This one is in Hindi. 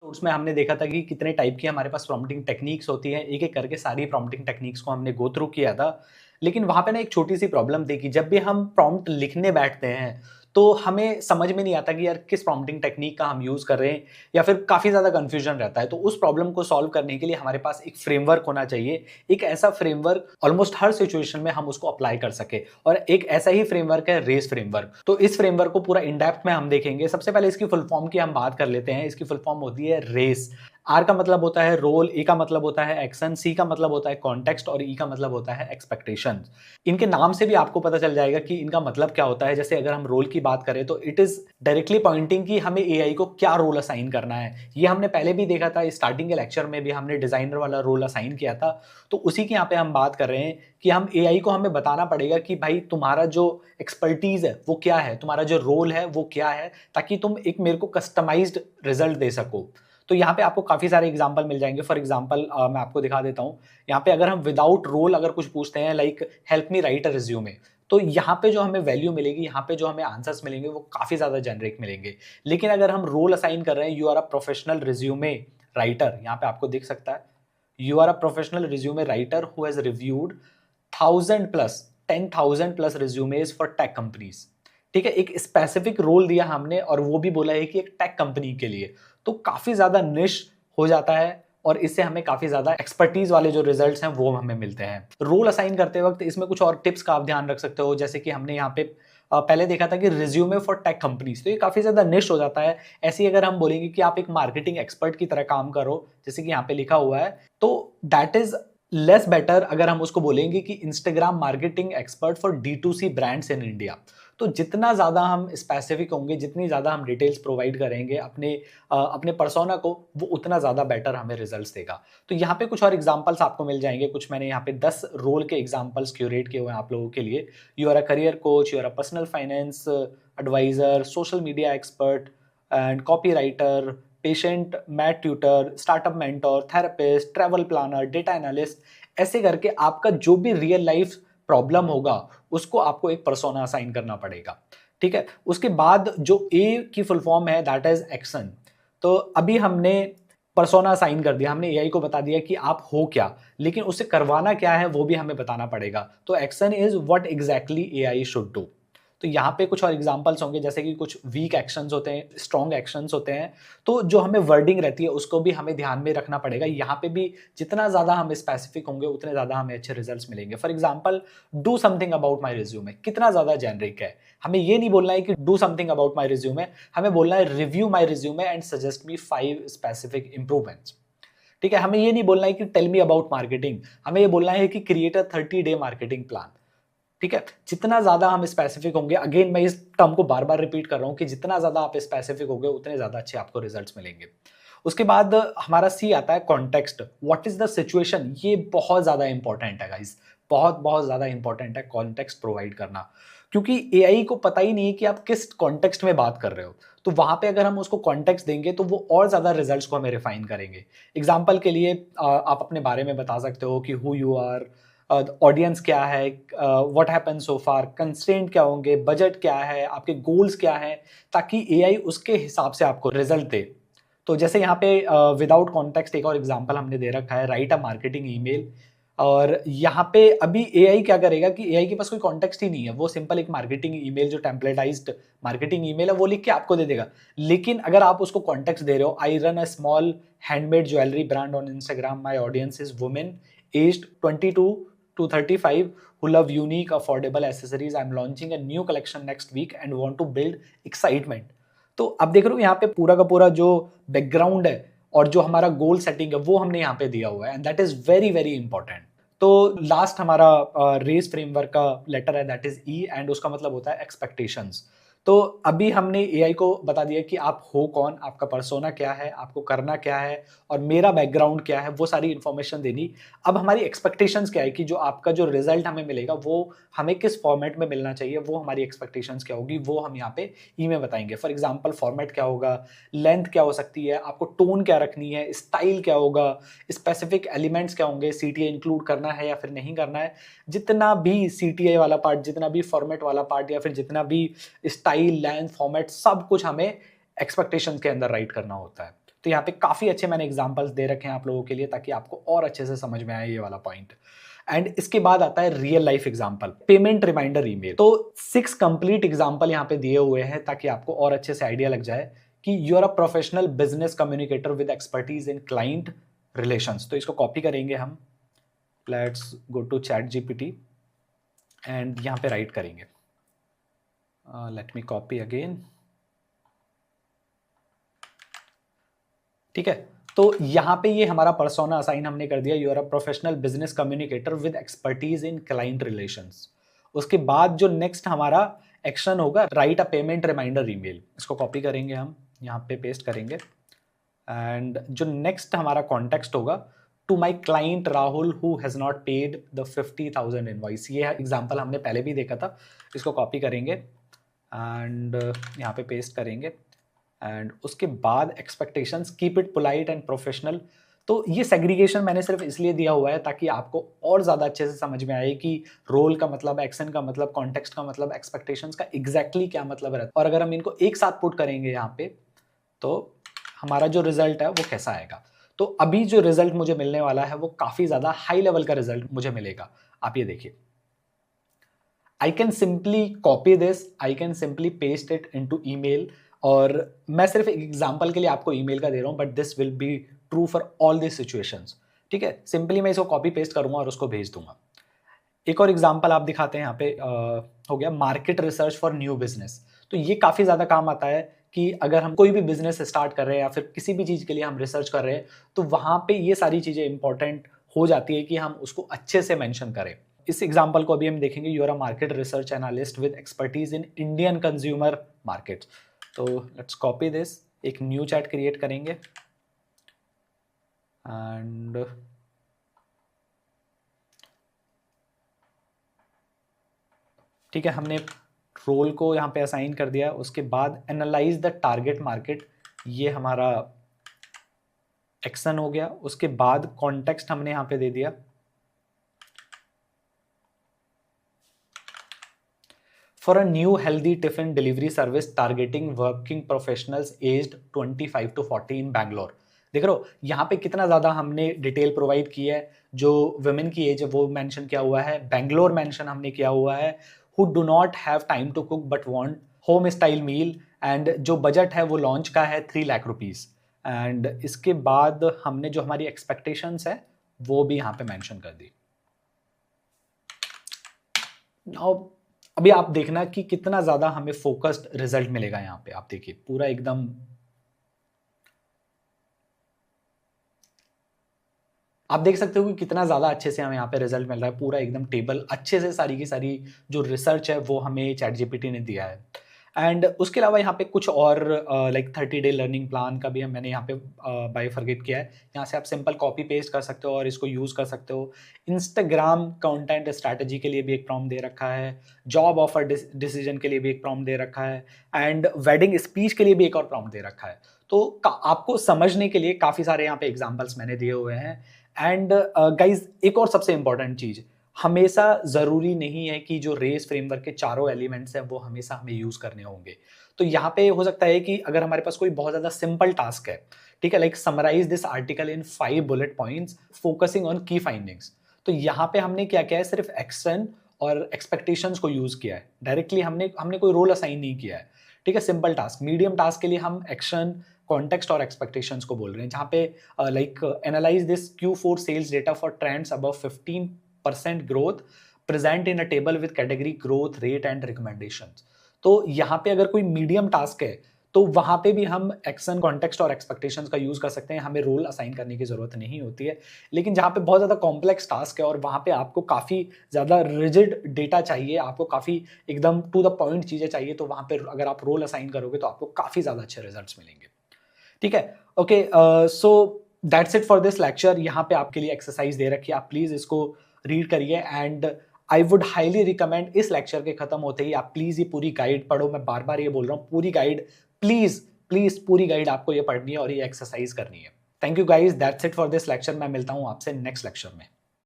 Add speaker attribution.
Speaker 1: उसमें हमने देखा था कि कितने टाइप की हमारे पास प्रॉम्प्टिंग टेक्निक्स होती हैं, एक-एक करके सारी प्रॉम्प्टिंग टेक्निक्स को हमने गो थ्रू किया था। लेकिन वहाँ पे ना एक छोटी-सी प्रॉब्लम थी कि जब भी हम प्रॉम्प्ट लिखने बैठते हैं, तो हमें समझ में नहीं आता कि यार किस प्रॉम्प्टिंग टेक्निक का हम यूज़ कर रहे हैं या फिर काफ़ी ज़्यादा कन्फ्यूजन रहता है। तो उस प्रॉब्लम को सॉल्व करने के लिए हमारे पास एक फ्रेमवर्क होना चाहिए। एक ऐसा फ्रेमवर्क ऑलमोस्ट हर सिचुएशन में हम उसको अप्लाई कर सकें और एक ऐसा ही फ्रेमवर्क है रेस फ्रेमवर्क। तो इस फ्रेमवर्क को पूरा इन डेप्थ में हम देखेंगे। सबसे पहले इसकी फुल फॉर्म की हम बात कर लेते हैं। इसकी फुल फॉर्म होती है रेस। आर का मतलब होता है रोल, ए का मतलब होता है एक्शन, सी का मतलब होता है कॉन्टेक्स्ट और ई का मतलब होता है एक्सपेक्टेशंस। इनके नाम से भी आपको पता चल जाएगा कि इनका मतलब क्या होता है। जैसे अगर हम रोल की बात करें तो इट इज डायरेक्टली पॉइंटिंग कि हमें एआई को क्या रोल असाइन करना है। ये हमने पहले भी देखा था, स्टार्टिंग के लेक्चर में भी हमने डिजाइनर वाला रोल असाइन किया था। तो उसी की यहाँ पे हम बात कर रहे हैं कि हम एआई को हमें बताना पड़ेगा कि भाई तुम्हारा जो एक्सपर्टीज है वो क्या है, तुम्हारा जो रोल है वो क्या है, ताकि तुम एक मेरे को कस्टमाइज्ड रिजल्ट दे सको। तो यहाँ पे आपको काफ़ी सारे एग्जाम्पल मिल जाएंगे। फॉर एग्जाम्पल मैं आपको दिखा देता हूँ। यहाँ पे अगर हम विदाउट रोल अगर कुछ पूछते हैं लाइक हेल्प मी राइट अ रिज्यूमे, तो यहाँ पे जो हमें वैल्यू मिलेगी, यहाँ पे जो हमें आंसर्स मिलेंगे वो काफ़ी ज़्यादा जेनरिक मिलेंगे। लेकिन अगर हम रोल असाइन कर रहे हैं, you are a professional resume writer, यहाँ पे आपको दिख सकता है you are a professional resume writer who has reviewed 10,000 plus resumes for tech companies. ठीक है, एक स्पेसिफिक रोल दिया हमने और वो भी बोला है कि एक टेक कंपनी के लिए। तो काफी ज्यादा निश हो जाता है और इससे हमें काफी ज्यादा एक्सपर्टीज वाले जो रिजल्ट्स हैं वो हमें मिलते हैं। रोल असाइन करते वक्त इसमें कुछ और टिप्स का आप ध्यान रख सकते हो, जैसे कि हमने यहाँ पे पहले देखा था कि रिज्यूमे फॉर टेक कंपनीज, तो ये काफी ज्यादा निश हो जाता है। ऐसे ही अगर हम बोलेंगे कि आप एक मार्केटिंग एक्सपर्ट की तरह काम करो, जैसे कि यहाँ पे लिखा हुआ है, तो दैट इज लेस बेटर अगर हम उसको बोलेंगे कि Instagram marketing expert for D2C brands in India. तो जितना ज़्यादा हम स्पेसिफिक होंगे, जितनी ज़्यादा हम डिटेल्स प्रोवाइड करेंगे अपने पर्सोना को, वो उतना ज़्यादा बेटर हमें रिजल्ट्स देगा। तो यहाँ पे कुछ और एग्जांपल्स आपको मिल जाएंगे। कुछ मैंने यहाँ पे 10 रोल के एग्जांपल्स क्यूरेट किए हुए हैं आप लोगों के लिए। You are a career coach, you are a personal finance advisor, social media expert and copy writer, patient math tutor, startup mentor, therapist, travel planner, data analyst. ऐसे करके आपका जो भी रियल लाइफ प्रॉब्लम होगा उसको आपको एक पर्सोना असाइन करना पड़ेगा। ठीक है, उसके बाद जो ए की फुल फॉर्म है दैट इज एक्शन। तो अभी हमने पर्सोना असाइन कर दिया, हमने एआई को बता दिया कि आप हो क्या, लेकिन उससे करवाना क्या है वो भी हमें बताना पड़ेगा। तो action is what exactly AI should do. तो यहाँ पे कुछ और एग्जांपल्स होंगे, जैसे कि कुछ वीक एक्शंस होते हैं, स्ट्रॉन्ग एक्शंस होते हैं। तो जो हमें वर्डिंग रहती है उसको भी हमें ध्यान में रखना पड़ेगा। यहाँ पे भी जितना ज़्यादा हम स्पेसिफिक होंगे उतने ज़्यादा हमें अच्छे रिजल्ट्स मिलेंगे। For example, do something about my resume कितना ज़्यादा जेनरिक है। हमें ये नहीं बोलना है कि do something about my resume, हमें बोलना है review my resume and suggest me 5 specific improvements. ठीक है, हमें ये नहीं बोलना है कि टेल मी अबाउट मार्केटिंग, हमें ये बोलना है कि create a 30-day marketing plan. ठीक है, जितना ज्यादा हम स्पेसिफिक होंगे, अगेन मैं इस टर्म को बार बार रिपीट कर रहा हूं कि जितना ज्यादा आप स्पेसिफिक होंगे उतने ज्यादा अच्छे आपको रिजल्ट्स मिलेंगे। उसके बाद हमारा सी आता है context. What is the situation, ये बहुत ज्यादा इंपॉर्टेंट है गाइस, बहुत बहुत ज्यादा इंपॉर्टेंट है कॉन्टेक्स्ट प्रोवाइड करना। क्योंकि एआई को पता ही नहीं है कि आप किस कॉन्टेक्स्ट में बात कर रहे हो। तो वहां पे अगर हम उसको कॉन्टेक्स्ट देंगे तो वो और ज्यादा रिजल्ट्स को हमें रिफाइन करेंगे। एग्जाम्पल के लिए आप अपने बारे में बता सकते हो कि हु यू आर, ऑडियंस क्या है, what happen so far, constraint क्या होंगे, बजट क्या है, आपके गोल्स क्या हैं, ताकि एआई उसके हिसाब से आपको रिजल्ट दे। तो जैसे यहाँ पे विदाउट कॉन्टेक्स्ट एक और एग्जांपल हमने दे रखा है, राइट अ मार्केटिंग ईमेल। और यहाँ पे अभी एआई क्या करेगा कि एआई के पास कोई कॉन्टेक्स्ट ही नहीं है, वो सिंपल एक मार्केटिंग ईमेल जो टेम्पलेटाइज्ड मार्केटिंग ईमेल है वो लिख के आपको दे देगा। लेकिन अगर आप उसको कॉन्टेक्स्ट दे रहे हो, I run a small handmade jewellery brand on Instagram, my audience is women aged 22 to 35 who love unique affordable accessories, I'm launching a new collection next week and want to build excitement। तो अब देख रहे हो यहाँ पे पूरा का पूरा जो बैकग्राउंड है और जो हमारा गोल सेटिंग है वो हमने यहाँ पे दिया हुआ है, and that is very very important. तो लास्ट हमारा रेस फ्रेमवर्क का लेटर है दैट इज ई, एंड उसका मतलब होता है एक्सपेक्टेशंस। तो अभी हमने एआई को बता दिया कि आप हो कौन, आपका पर्सोना क्या है, आपको करना क्या है और मेरा बैकग्राउंड क्या है, वो सारी इंफॉर्मेशन देनी। अब हमारी एक्सपेक्टेशंस क्या है कि जो आपका जो रिजल्ट हमें मिलेगा वो हमें किस फॉर्मेट में मिलना चाहिए, वो हमारी एक्सपेक्टेशंस क्या होगी वो हम यहाँ पे ई में बताएंगे। फॉर एग्जाम्पल, फॉर्मेट क्या होगा, लेंथ क्या हो सकती है, आपको टोन क्या रखनी है, स्टाइल क्या होगा, स्पेसिफिक एलिमेंट्स क्या होंगे, सीटीए इंक्लूड करना है या फिर नहीं करना है। जितना भी सीटीए वाला पार्ट, जितना भी फॉर्मेट वाला पार्ट या फिर जितना भी स्टाइल, लेंथ, फॉर्मेट, सब कुछ हमें एक्सपेक्टेशंस के अंदर राइट करना होता है। तो यहाँ पे काफ़ी अच्छे मैंने एग्जाम्पल्स दे रखे हैं आप लोगों के लिए, ताकि आपको और अच्छे से समझ में आए ये वाला पॉइंट। एंड इसके बाद आता है real life example, payment reminder email. तो 6 कंप्लीट एग्जाम्पल यहाँ पे दिए हुए हैं ताकि आपको और अच्छे से आइडिया लग जाए कि you are a professional business communicator with expertise in client relations. तो इसको कॉपी करेंगे हम, let's go to ChatGPT and यहाँ पे राइट करेंगे, लेट मी कॉपी अगेन। ठीक है, तो यहाँ पे ये हमारा पर्सोना असाइन हमने कर दिया, you are a professional business communicator with expertise in client relations. उसके बाद जो नेक्स्ट हमारा एक्शन होगा, write a payment reminder email. इसको कॉपी करेंगे हम, यहाँ पे पेस्ट करेंगे एंड जो नेक्स्ट हमारा कॉन्टेक्स्ट होगा, to my client Rahul who has not paid the 50,000 invoice. ये एग्जाम्पल हमने पहले भी देखा था। इसको कॉपी करेंगे एंड यहाँ पे पेस्ट करेंगे एंड उसके बाद expectations, keep it polite and professional. तो ये सेग्रीगेशन मैंने सिर्फ इसलिए दिया हुआ है ताकि आपको और ज़्यादा अच्छे से समझ में आए कि रोल का मतलब, एक्शन का मतलब, कॉन्टेक्स्ट का मतलब, एक्सपेक्टेशंस का एग्जैक्टली क्या मतलब रहता है। और अगर हम इनको एक साथ पुट करेंगे यहाँ पे, तो हमारा जो रिजल्ट है वो कैसा आएगा। तो अभी जो रिजल्ट मुझे मिलने वाला है वो काफ़ी ज़्यादा हाई लेवल का रिजल्ट मुझे मिलेगा। आप ये देखिए, I can simply copy this, I can simply paste it into email। और मैं सिर्फ एक एग्जांपल के लिए आपको ईमेल का दे रहा हूं, but this will be true for all this situations. ठीक है, सिंपली मैं इसको कॉपी पेस्ट करूंगा और उसको भेज दूंगा। एक और एग्जांपल आप दिखाते हैं यहाँ पे, हो गया market research for new business. तो ये काफ़ी ज़्यादा काम आता है कि अगर हम कोई भी बिजनेस स्टार्ट कर रहे हैं या फिर किसी भी चीज़ के लिए हम रिसर्च कर रहे हैं, तो वहाँ पे ये सारी चीज़ें इंपॉर्टेंट हो जाती है कि हम उसको अच्छे से मेंशन करें। इस एग्जांपल को अभी हम देखेंगे, you are a market research analyst with expertise in Indian consumer market. तो लेट्स कॉपी दिस, एक न्यू चैट क्रिएट करेंगे एंड ठीक है, हमने रोल को यहाँ पे असाइन कर दिया। उसके बाद एनालाइज द टारगेट मार्केट, ये हमारा एक्शन हो गया। उसके बाद कॉन्टेक्स्ट हमने यहाँ पे दे दिया, for a new healthy tiffin delivery service targeting working professionals aged 25 to 40 इन बैंगलोर। देख रहे हो यहाँ पे कितना ज़्यादा हमने डिटेल प्रोवाइड की है। जो वुमेन की एज है वो मेंशन किया हुआ है, बैंगलोर मेंशन हमने किया हुआ है, who do not have time to cook but want home style meal, and जो बजट है वो लॉन्च का है 3 लाख रुपीज़। एंड इसके बाद हमने जो हमारी एक्सपेक्टेशंस है वो भी यहाँ पे मेंशन कर दी। नाउ अभी आप देखना कि कितना ज़्यादा हमें फोकस्ड रिजल्ट मिलेगा। यहाँ पे आप देखिए पूरा एकदम, आप देख सकते हो कि कितना ज़्यादा अच्छे से हमें यहाँ पे रिजल्ट मिल रहा है। पूरा एकदम टेबल अच्छे से, सारी की सारी जो रिसर्च है वो हमें चैट जीपीटी ने दिया है। एंड उसके अलावा यहाँ पे कुछ और लाइक 30 डे लर्निंग प्लान का भी मैंने यहाँ पे बाइफरगेट किया है। यहाँ से आप सिंपल कॉपी पेस्ट कर सकते हो और इसको यूज़ कर सकते हो। इंस्टाग्राम कंटेंट स्ट्रैटेजी के लिए भी एक प्रॉम्प्ट दे रखा है, जॉब ऑफर डिसीजन के लिए भी एक प्रॉम्प्ट दे रखा है, एंड वेडिंग स्पीच के लिए भी एक और प्रॉम्प्ट दे रखा है। तो आपको समझने के लिए काफ़ी सारे यहाँ पे एग्जाम्पल्स मैंने दिए हुए हैं। एंड गाइज एक और सबसे इंपॉर्टेंट चीज़, हमेशा ज़रूरी नहीं है कि जो रेस फ्रेमवर्क के चारों एलिमेंट्स हैं वो हमेशा हमें यूज़ करने होंगे। तो यहाँ पे हो सकता है कि अगर हमारे पास कोई बहुत ज़्यादा सिंपल टास्क है, ठीक है, like summarise this article in 5 bullet points focusing on key findings. तो यहाँ पे हमने क्या किया है, सिर्फ एक्शन और एक्सपेक्टेशंस को यूज़ किया है। डायरेक्टली हमने कोई रोल असाइन नहीं किया है। ठीक है, सिंपल टास्क, मीडियम टास्क के लिए हम एक्शन, कॉन्टेक्स्ट और एक्सपेक्टेशंस को बोल रहे हैं। जहाँ पे like analyse this Q4 sales data for trends above 15% growth present in a table with category growth rate and recommendations. तो यहाँ पे अगर कोई मीडियम टास्क है तो वहाँ पे भी हम एक्शन, कॉन्टेक्स्ट और एक्सपेक्टेशंस का यूज़ कर सकते हैं, हमें रोल असाइन करने की ज़रूरत नहीं होती है। लेकिन जहाँ पे बहुत ज़्यादा कॉम्प्लेक्स टास्क है और वहाँ पे आपको काफ़ी ज़्यादा रिजिड डेटा चाहिए, आपको काफ़ी एकदम टू द पॉइंट चीज़ें चाहिए, तो वहाँ पे अगर आप रोल असाइन करोगे तो आपको काफ़ी ज़्यादा अच्छे रिजल्ट्स मिलेंगे। ठीक है, okay, so that's it for this lecture. यहाँ पे आपके लिए एक्सरसाइज दे रखी है, आप प्लीज़ इसको रीड करिए। And I would highly recommend इस लेक्चर के खत्म होते ही आप प्लीज़ ये पूरी गाइड पढ़ो। मैं बार बार ये बोल रहा हूँ, पूरी गाइड प्लीज़ प्लीज़, पूरी गाइड आपको ये पढ़नी है और ये एक्सरसाइज करनी है। Thank you guys, that's it for this lecture. मैं मिलता हूँ आपसे नेक्स्ट लेक्चर में।